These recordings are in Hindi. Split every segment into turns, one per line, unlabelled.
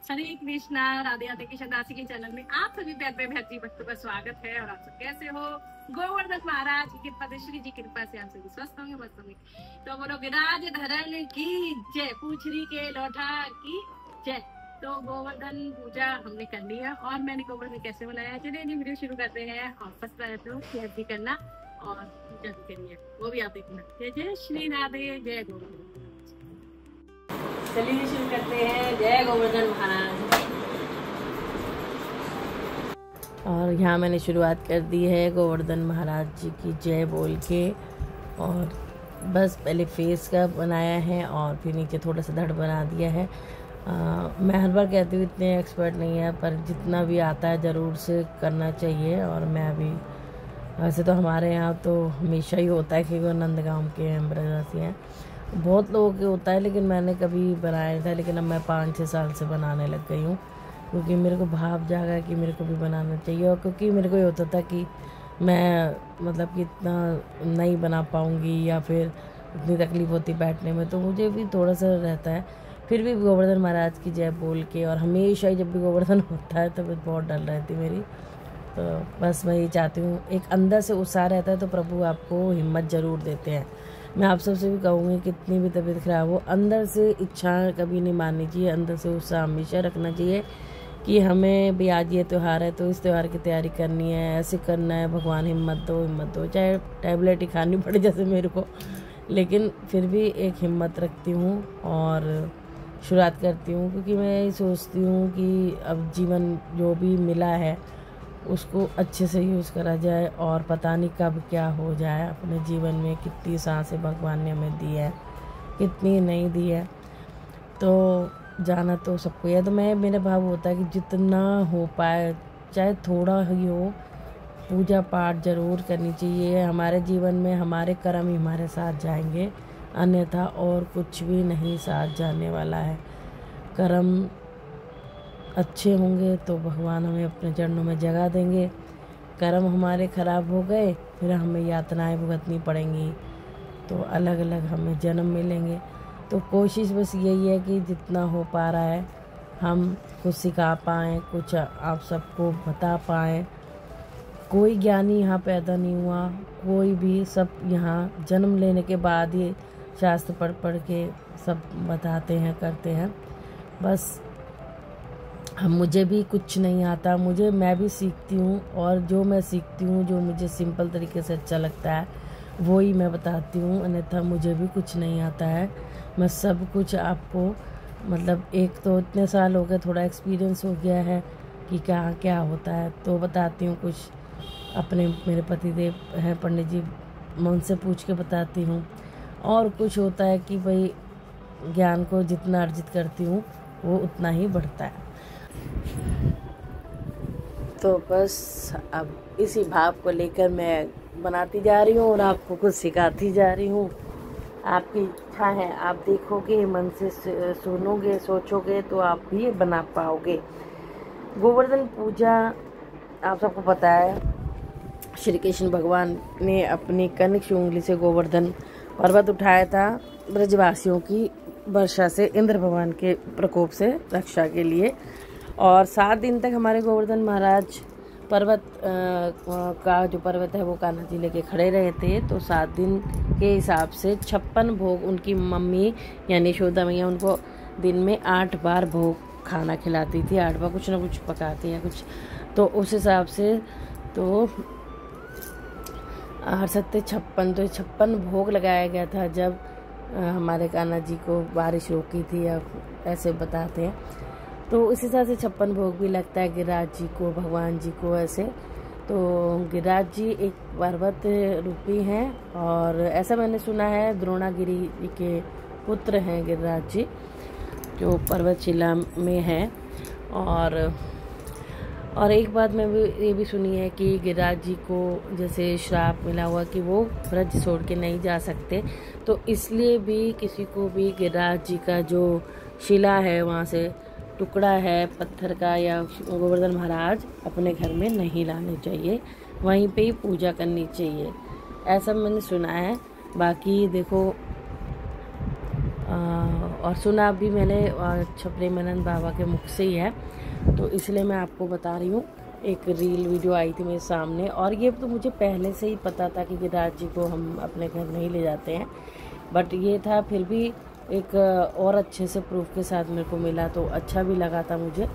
हरे कृष्णा। राधे राधे कृष्ण दासी के चैनल में आप सभी प्यार पे भक्ति भक्तों का स्वागत है। और आप सब कैसे हो? गोवर्धन महाराज की कृपा से, श्री जी की कृपा से आप सभी स्वस्थ होंगे, मस्त होंगे। तो बोलो गिरिराज धरण की जय, पूछरी के लोठा की जय। तो गोवर्धन पूजा हमने कर लिया और मैंने गोवर्धन कैसे बनाया, चलिए जी वीडियो शुरू करते हैं। और फर्स्ट बार तो शेयर भी करना और पूजा भी करनी है, वो भी आप देखना। जय जय श्री राधे, जय गोवर्धन। चलिए शुरू करते हैं। जय गोवर्धन महाराज।
और यहाँ मैंने शुरुआत कर दी है गोवर्धन महाराज जी की जय बोल के। और बस पहले फेस का बनाया है और फिर नीचे थोड़ा सा धड़ बना दिया है। मैं हर बार कहती हूँ इतने एक्सपर्ट नहीं है, पर जितना भी आता है ज़रूर से करना चाहिए। और मैं अभी वैसे तो हमारे यहाँ तो हमेशा ही होता है क्योंकि वो नंदगांव के हैं, ब्रजवासी हैं, बहुत लोगों के होता है, लेकिन मैंने कभी बनाया था। लेकिन अब मैं 5-6 साल से बनाने लग गई हूँ क्योंकि मेरे को भाव जागा कि मेरे को भी बनाना चाहिए। और क्योंकि मेरे को ये होता था कि मैं मतलब कि इतना नहीं बना पाऊँगी या फिर इतनी तकलीफ़ होती बैठने में, तो मुझे भी थोड़ा सा रहता है। फिर भी गोवर्धन महाराज की जय बोल के, और हमेशा ही जब भी गोवर्धन होता है तो बहुत डर रहती मेरी। तो बस मैं ये चाहती हूँ, एक अंदर से उत्साह रहता है तो प्रभु आपको हिम्मत ज़रूर देते हैं। मैं आप सबसे भी कहूँगी कितनी भी तबीयत खराब हो, अंदर से इच्छा कभी नहीं माननी चाहिए, अंदर से उत्साह हमेशा रखना चाहिए कि हमें भी आज ये त्यौहार है तो इस त्यौहार की तैयारी करनी है, ऐसे करना है। भगवान हिम्मत दो, चाहे टैबलेट ही खानी पड़े जैसे मेरे को, लेकिन फिर भी एक हिम्मत रखती हूँ और शुरुआत करती हूँ। क्योंकि मैं सोचती हूँ कि अब जीवन जो भी मिला है उसको अच्छे से यूज़ करा जाए, और पता नहीं कब क्या हो जाए अपने जीवन में। कितनी सांसें भगवान ने हमें दी है, कितनी नहीं दी है, तो जाना तो सबको है। तो मेरा भाव होता है कि जितना हो पाए, चाहे थोड़ा ही हो, पूजा पाठ ज़रूर करनी चाहिए। हमारे जीवन में हमारे कर्म ही हमारे साथ जाएंगे, अन्यथा और कुछ भी नहीं साथ जाने वाला है। कर्म अच्छे होंगे तो भगवान हमें अपने चरणों में जगह देंगे। कर्म हमारे ख़राब हो गए फिर हमें यातनाएं भुगतनी पड़ेंगी, तो अलग अलग हमें जन्म मिलेंगे। तो कोशिश बस यही है कि जितना हो पा रहा है हम कुछ सिखा पाएँ, कुछ आप सबको बता पाएँ। कोई ज्ञानी यहाँ पैदा नहीं हुआ, कोई भी, सब यहाँ जन्म लेने के बाद ही शास्त्र पढ़ के सब बताते हैं, करते हैं। बस मुझे भी कुछ नहीं आता, मैं भी सीखती हूँ, और जो मैं सीखती हूँ, जो मुझे सिंपल तरीके से अच्छा लगता है वो ही मैं बताती हूँ, अन्यथा मुझे भी कुछ नहीं आता है। मैं सब कुछ आपको, मतलब एक तो इतने साल हो गए, थोड़ा एक्सपीरियंस हो गया है कि क्या क्या होता है, तो बताती हूँ। कुछ अपने मेरे पतिदेव हैं पंडित जी, मैं उनसे पूछ के बताती हूँ। और कुछ होता है कि भाई ज्ञान को जितना अर्जित करती हूँ वो उतना ही बढ़ता है। तो बस अब इसी भाव को लेकर मैं बनाती जा रही हूँ और आपको कुछ सिखाती जा रही हूँ। आपकी इच्छा है, आप देखोगे, मन से सुनोगे, सोचोगे तो आप भी बना पाओगे। गोवर्धन पूजा आप सबको पता है, श्री कृष्ण भगवान ने अपनी कनक उंगली से गोवर्धन पर्वत उठाया था ब्रजवासियों की वर्षा से, इंद्र भगवान के प्रकोप से रक्षा के लिए। और 7 दिन तक हमारे गोवर्धन महाराज पर्वत का जो पर्वत है वो कान्हा जी लेके खड़े रहे थे। तो 7 दिन के हिसाब से 56 भोग उनकी मम्मी यानी यशोदा मैया उनको दिन में 8 बार भोग खाना खिलाती थी। 8 बार कुछ ना कुछ पकाती है कुछ, तो उस हिसाब से तो 8 सत्ते 56, तो 56 भोग लगाया गया था जब हमारे कान्हा जी को बारिश रोकी थी, या ऐसे बताते हैं। तो इस हिसाब से 56 भोग भी लगता है गिरिराज जी को, भगवान जी को ऐसे। तो गिरिराज जी एक पर्वत रूपी हैं, और ऐसा मैंने सुना है द्रोणागिरी के पुत्र हैं गिरिराज जी, जो पर्वतशिला में हैं। और एक बात मैं ये भी सुनी है कि गिरिराज जी को जैसे श्राप मिला हुआ कि वो ब्रज छोड़ के नहीं जा सकते, तो इसलिए भी किसी को भी गिरिराज जी का जो शिला है, वहाँ से टुकड़ा है पत्थर का या गोवर्धन महाराज, अपने घर में नहीं लाने चाहिए, वहीं पे ही पूजा करनी चाहिए, ऐसा मैंने सुना है। बाकी देखो और सुना भी मैंने प्रेमानंद बाबा के मुख से ही है, तो इसलिए मैं आपको बता रही हूँ। एक रील वीडियो आई थी मेरे सामने, और ये तो मुझे पहले से ही पता था कि गिरिराज जी को हम अपने घर नहीं ले जाते हैं, बट ये था फिर भी एक और अच्छे से प्रूफ के साथ मेरे को मिला, तो अच्छा भी लगा था मुझे,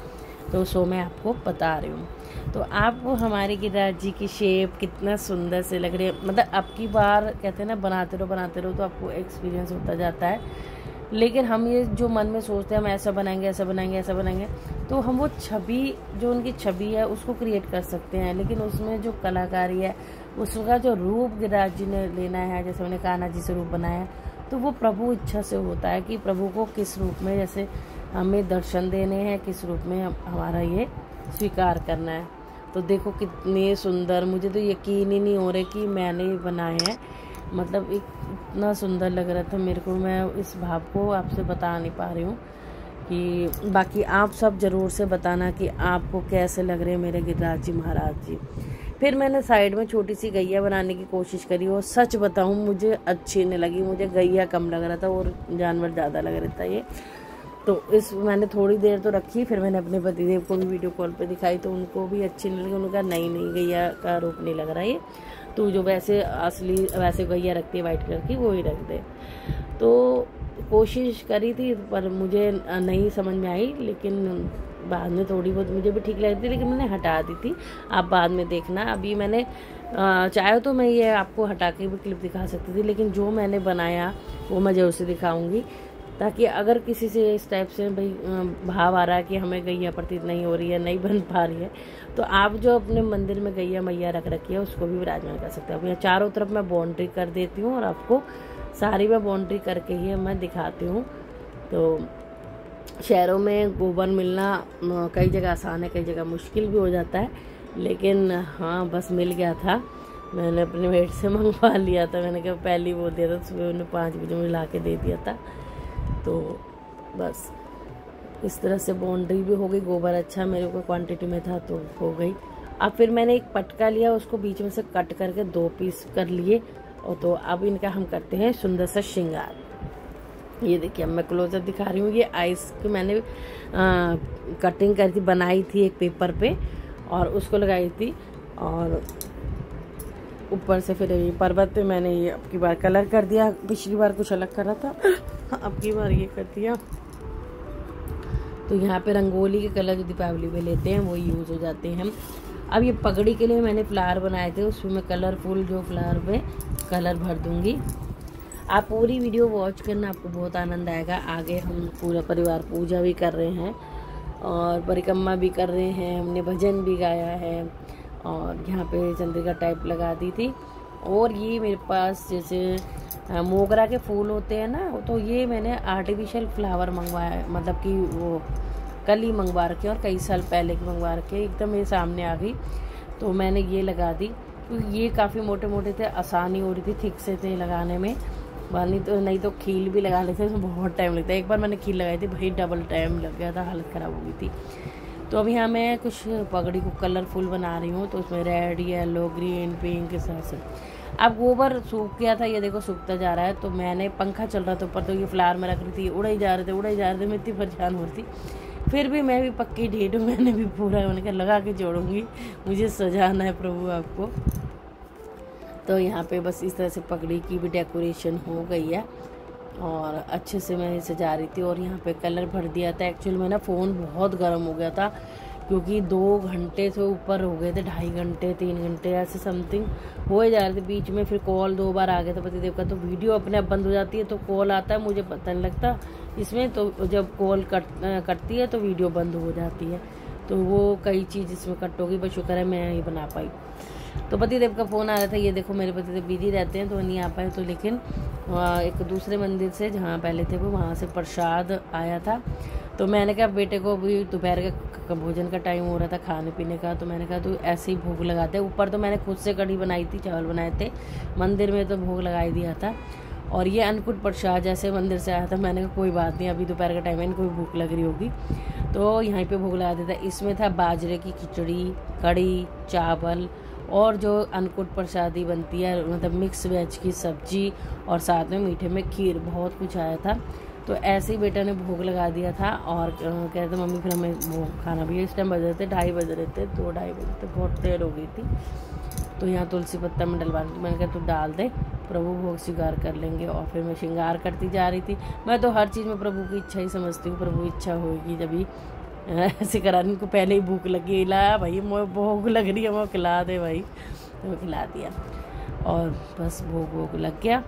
तो सो मैं आपको बता रही हूँ। तो आपको हमारे गिरिराज जी की शेप कितना सुंदर से लग रही है, मतलब अब की बार कहते हैं ना बनाते रहो तो आपको एक्सपीरियंस होता जाता है। लेकिन हम ये जो मन में सोचते हैं हम ऐसा बनाएंगे ऐसा बनाएंगे ऐसा बनाएंगे, तो हम वो छवि जो उनकी छवि है उसको क्रिएट कर सकते हैं, लेकिन उसमें जो कलाकारी है उसका जो रूप गिरिराज जी ने लेना है, जैसे मैंने कान्हा जी से रूप बनाया, तो वो प्रभु इच्छा से होता है कि प्रभु को किस रूप में जैसे हमें दर्शन देने हैं, किस रूप में हमारा ये स्वीकार करना है। तो देखो कितने सुंदर, मुझे तो यकीन ही नहीं हो रहा कि मैंने ये बनाए हैं, मतलब इतना सुंदर लग रहा था मेरे को, मैं इस भाव को आपसे बता नहीं पा रही हूँ। कि बाकी आप सब ज़रूर से बताना कि आपको कैसे लग रहे हैं मेरे गिरिराज जी महाराज जी। फिर मैंने साइड में छोटी सी गैया बनाने की कोशिश करी, और सच बताऊँ मुझे अच्छी नहीं लगी, मुझे गैया कम लग रहा था और जानवर ज़्यादा लग रहा था ये। तो मैंने थोड़ी देर तो रखी, फिर मैंने अपने पतिदेव को भी वीडियो कॉल पे दिखाई, तो उनको भी अच्छी नहीं लगी। उन्होंने कहा नहीं गैया का रूप नहीं लग रहा ये, तो जो वैसे असली वैसे गैया रखती है वाइट कलर की वो ही रख दे। तो कोशिश करी थी पर मुझे नहीं समझ में आई, लेकिन बाद में थोड़ी बहुत मुझे भी ठीक लगी थी, लेकिन मैंने हटा दी थी। आप बाद में देखना, अभी मैंने चाहे तो मैं ये आपको हटा के भी क्लिप दिखा सकती थी, लेकिन जो मैंने बनाया वो मैं जरूर से दिखाऊंगी, ताकि अगर किसी से इस टाइप से भाई भाव आ रहा है कि हमें गैया प्रतीत नहीं हो रही है, नहीं बन पा रही है, तो आप जो अपने मंदिर में गैया मैया रख रखी है उसको भी विराजमान कर सकते हैं। अब यहाँ चारों तरफ मैं बाउंड्री कर देती हूँ, और आपको सारी मैं बाउंड्री करके ही मैं दिखाती हूँ। तो शहरों में गोबर मिलना कई जगह आसान है, कई जगह मुश्किल भी हो जाता है, लेकिन हाँ बस मिल गया था। मैंने अपने मेट से मंगवा लिया था, मैंने कहा पहले वो दिया था, सुबह उन्हें 5 बजे मुझे ला के दे दिया था। तो बस इस तरह से बाउंड्री भी हो गई, गोबर अच्छा मेरे को क्वांटिटी में था तो हो गई। अब फिर मैंने एक पटका लिया, उसको बीच में से कट करके 2 पीस कर लिए, और तो अब इनका हम करते हैं सुंदर सा श्रृंगार। ये देखिए अब मैं क्लोजअप दिखा रही हूँ। ये आइस की मैंने कटिंग कर थी, बनाई थी एक पेपर पे, और उसको लगाई थी, और ऊपर से फिर ये पर्वत पे मैंने ये अब की बार कलर कर दिया। पिछली बार कुछ अलग कर रहा था, अब की बार ये कर दिया। तो यहाँ पे रंगोली के कलर जो दीपावली पे लेते हैं वो यूज़ हो जाते हैं। अब ये पगड़ी के लिए मैंने फ्लावर बनाए थे, उसमें मैं कलरफुल जो फ्लावर पे कलर भर दूंगी। आप पूरी वीडियो वॉच करना, आपको बहुत आनंद आएगा। आगे हम पूरा परिवार पूजा भी कर रहे हैं और परिक्रमा भी कर रहे हैं, हमने भजन भी गाया है, और यहाँ पे चंद्रिका टाइप लगा दी थी। और ये मेरे पास जैसे मोगरा के फूल होते हैं ना, तो ये मैंने आर्टिफिशियल फ्लावर मंगवाया, मतलब कि वो कल ही मंगवा रखे और कई साल पहले की मंगवा रखे, एकदम मेरे सामने आ गई तो मैंने ये लगा दी। तो ये काफ़ी मोटे मोटे थे, आसानी हो रही थी, ठीक से थे लगाने में। नहीं तो खील भी लगा लेते उसमें बहुत टाइम लगता है। एक बार मैंने खील लगाई थी, भाई डबल टाइम लग गया था, हालत ख़राब हो गई थी। तो अभी यहाँ मैं कुछ पगड़ी को कलरफुल बना रही हूँ, तो उसमें रेड, येलो, ग्रीन, पिंक के साथ से। अब गोबर सूख गया था, ये देखो सूखता जा रहा है। तो मैंने पंखा चल रहा था ऊपर, तो ये फ्लावर में रख रही थी, उड़े ही जा रहे थे, मैं इतनी परेशान हो रही थी। फिर भी मैं भी पक्की ढीठ हूँ, मैंने भी पूरा मैंने कहा लगा के जोड़ूंगी, मुझे सजाना है प्रभु आपको। तो यहाँ पे बस इस तरह से पगड़ी की भी डेकोरेशन हो गई है और अच्छे से मैं सजा रही थी। और यहाँ पे कलर भर दिया था। एक्चुअली में ना फ़ोन बहुत गर्म हो गया था, क्योंकि 2 घंटे से ऊपर हो गए थे, 2.5 घंटे 3 घंटे ऐसे समथिंग हो ही जा रहे थे। बीच में फिर कॉल 2 बार आ गया था पतिदेव का, तो वीडियो अपने आप बंद हो जाती है, तो कॉल आता है, मुझे पता नहीं लगता इसमें। तो जब कॉल कटती है तो वीडियो बंद हो जाती है, तो वो कई चीज़ इसमें कट होगी, बस शुक्र है मैं ये बना पाई। तो पतिदेव का फ़ोन आ रहा था, ये देखो मेरे पतिदेव बिजी रहते हैं तो नहीं आ पाए। तो लेकिन एक दूसरे मंदिर से जहाँ पहले थे वो, वहाँ से प्रसाद आया था। तो मैंने कहा बेटे को भी दोपहर का भोजन का टाइम हो रहा था, खाने पीने का, तो मैंने कहा तो ऐसे ही भोग लगाते हैं। ऊपर तो मैंने खुद से कढ़ी बनाई थी, चावल बनाए थे, मंदिर में तो भोग लगाई दिया था। और ये अन्नकूट प्रसाद जैसे मंदिर से आया था, मैंने कहा कोई बात नहीं, अभी दोपहर का टाइम है, इनको भी भूख लग रही होगी, तो यहीं पे भोग लगा देता। इसमें था बाजरे की खिचड़ी, कढ़ी, चावल, और जो अन्नकूट प्रसादी बनती है, मतलब मिक्स वेज की सब्जी, और साथ में मीठे में खीर, बहुत कुछ आया था। तो ऐसे ही बेटा ने भोग लगा दिया था और कहते मम्मी फिर हमें वो खाना भी, इस टाइम बज रहे थे 2:30 बज रहे थे, 2-2:30 बजे थे, बहुत देर हो गई थी। तो यहाँ तुलसी पत्ता में डलवा रही थी, मैंने कहा तू डाल दे, प्रभु भोग स्वीकार कर लेंगे। और फिर मैं श्रृंगार करती जा रही थी। मैं तो हर चीज़ में प्रभु की इच्छा ही समझती हूँ, प्रभु इच्छा होगी जब ऐसे कराने को। पहले ही भूख लगी, ला भाई मोह भोग लग रही है, वो खिला दे भाई, तो मैं खिला दिया और बस भोग लग गया।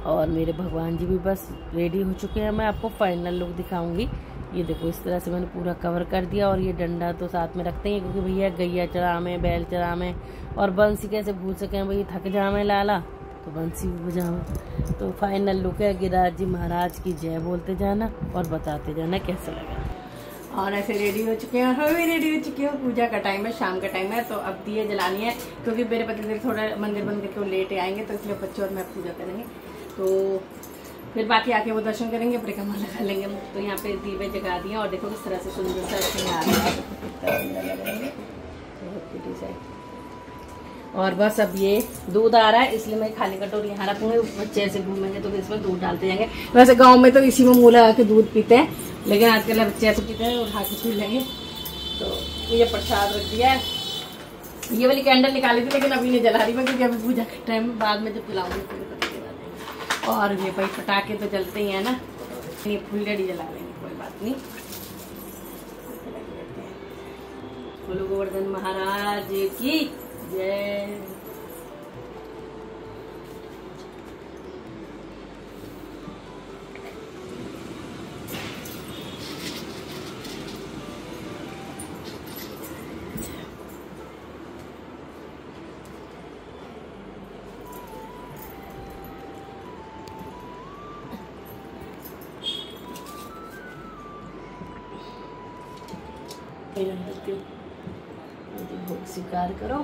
और मेरे भगवान जी भी बस रेडी हो चुके हैं। मैं आपको फाइनल लुक दिखाऊंगी। ये देखो इस तरह से मैंने पूरा कवर कर दिया। और ये डंडा तो साथ में रखते हैं क्योंकि भैया गैया चढ़ावे, बैल चढ़ावे, और बंसी कैसे भूल सकें भाई, थक जावे लाला तो बंसी भी बजावे। तो फाइनल लुक है। गिरिराज जी महाराज की जय बोलते जाना और बताते जाना कैसा लगा। और ऐसे रेडी हो चुके हैं, हम भी रेडी हो चुके हैं। पूजा का टाइम है, शाम का टाइम है, तो अब दिए जलानी है क्योंकि मेरे पति थोड़ा मंदिर बंद करके वो लेट आएंगे, तो इसलिए बच्चे और मैं पूजा करेंगे। तो फिर बाकी आके वो दर्शन करेंगे, परिक्रमा लगा लेंगे। तो यहाँ पे दीवे जगा दिए और देखो किस तरह से सुंदर सा और बस अब ये दूध आ रहा है, इसलिए मैं खाली कटोरी यहाँ रखूंगी। बच्चे ऐसे घूमेंगे तो इसमें दूध डालते जाएंगे। वैसे गांव में तो इसी में मुँह लगा के दूध पीते हैं, लेकिन आजकल बच्चे ऐसे पीते हैं, उठा के पी लेंगे। तो ये प्रसाद रख दिया है। ये वाली कैंडल निकाली थी लेकिन अभी नहीं जला रही मैं, क्योंकि अभी पूजा के टाइम में बाद में जब जलाऊंगी। और ये भाई पटाखे तो जलते ही है ना, ये फुलझड़ी जला लेंगे, कोई बात नहीं। बोलो गोवर्धन महाराज की जय। भोग स्वीकार करो।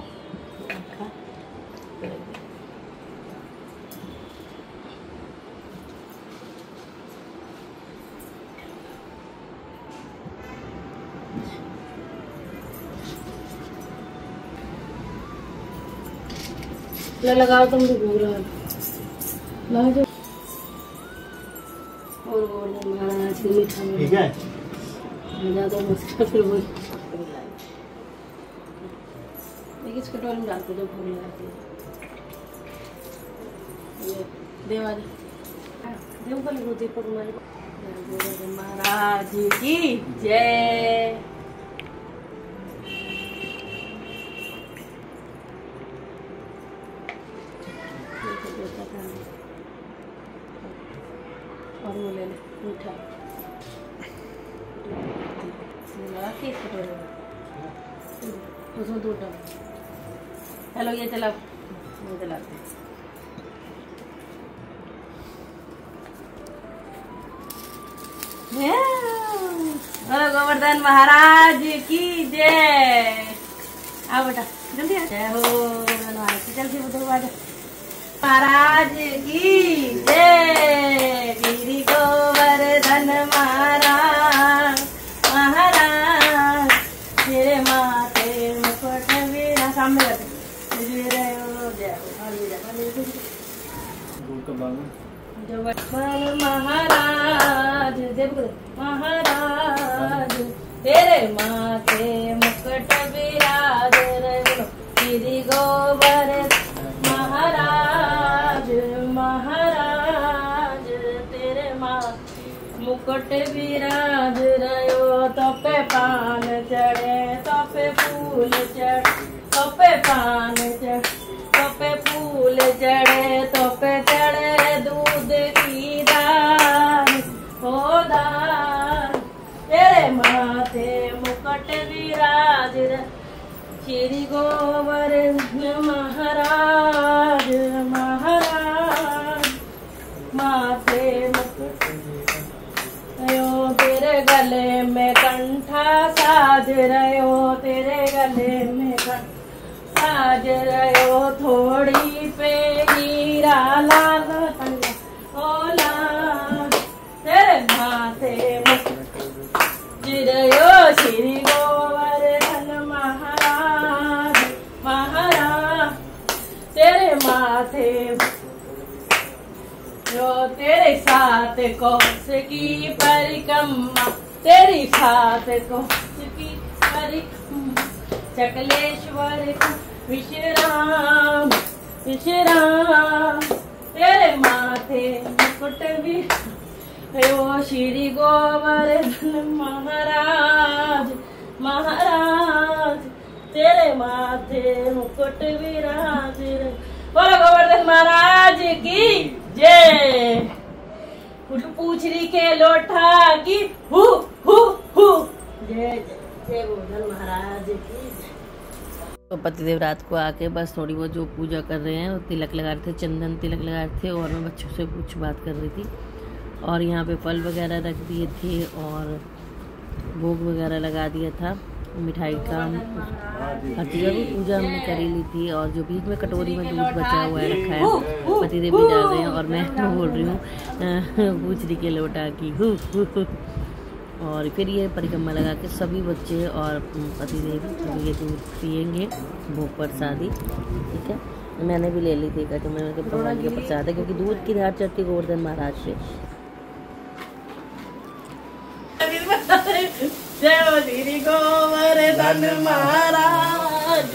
लगाओ तुम भी भोग लगा दो। और महाराज मीठा ठीक है ज्यादा मुश्किल फिर वो इस कटोरी में डालते जो भूल लगाते हैं। देवा देव को लिखो दीपक महाराज की जय। और वो ले ले मीठा उसमें दूध डाल। चलो ये चला जलाते गोवर्धन महाराज की जय। आओ बेटा जल्दी आ। जय हो जल्दी बुधवार महाराज की जय। गिरि गोवर्धन महाराज महाराज तेरे माथे मुकुट वीरा सामने जाते महाराज देव महाराज तेरे माथे मुकुट विराज गिरि गोवर्धन महाराज महाराज तेरे माथे मुकुट विराज रहो। तो पे पान चढ़े तो पे फूल चढ़े तो पे पान चढ़े तो पे फूल चढ़े तो पे चढ़े दूध की दान हो दान तेरे माथे मुकुट विराज श्री गोवर्धन महाराज महाराज माथे मुकुट तेरे गले में कंठा साज रहो तेरे गले में कंठा साज रहो थोड़ी पे हीरा लाल ओ लाल तेरे माथे जिरयो श्री गोवर्धन महाराज महाराज तेरे माथे जो तेरे साथ सात कोस की परिक्रमा, तेरी सात कोस की परिक्रमा, चकलेश्वर विश्राम विश्राम, तेरे माथे मुकुट भी ओ श्री गोवर्धन महाराज महाराज, तेरे माथे मुकुट विराज। बोलो गोवर्धन महाराज की जय। पूछरी के लोटा की हु हु हु, जय जय गोवर्धन महाराज की जय। तो पतिदेव रात को आके बस थोड़ी बहुत जो पूजा कर रहे हैं, तिलक लगा रहे थे, चंदन तिलक लगा रहे थे, और मैं बच्चों से कुछ बात कर रही थी। और यहाँ पे फल वगैरह रख दिए थे और भोग वगैरह लगा दिया था, मिठाई का हर चीज़ की पूजा हमने करी ली थी। और जो बीच में कटोरी में दूध बचा हुआ है रखा है, पतिदेव भी डाल रहे हैं और मैं तो बोल रही हूँ पूछरी के लोटा की हु हु हु। और फिर ये परिक्रमा लगा के सभी बच्चे और पतिदेव ये दूध पियेंगे, भोग प्रसादी, ठीक है। मैंने भी ले ली थी तो मैंने भगवान के प्रसाद है, क्योंकि दूध की धार चढ़ती गोवर्धन महाराज से। जय श्री गोवर्धन महाराज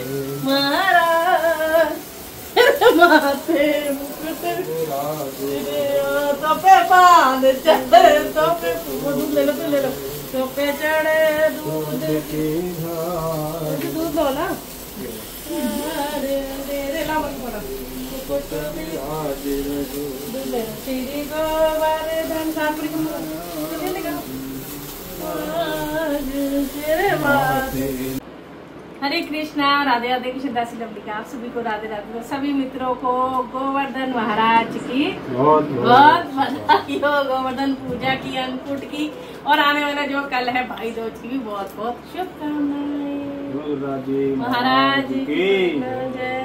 महाराज, माथे मुकुट तोपे पान चढ़े, तोपे दूध ले लो, तो ले लो, तोपे चढ़े दूध की धार, दूध लो ना, मुकुट दूध ले लो, श्री गोवर्धन हरे कृष्णा, राधे राधे, कृष्ण दासी लवलिका, आप सभी को राधे राधे। सभी मित्रों को गोवर्धन महाराज की बहुत बधाई हो, गोवर्धन पूजा की, अन्नकूट की, और आने वाला जो कल है भाई दूज की भी बहुत बहुत शुभकामनाएं। महाराज की जय।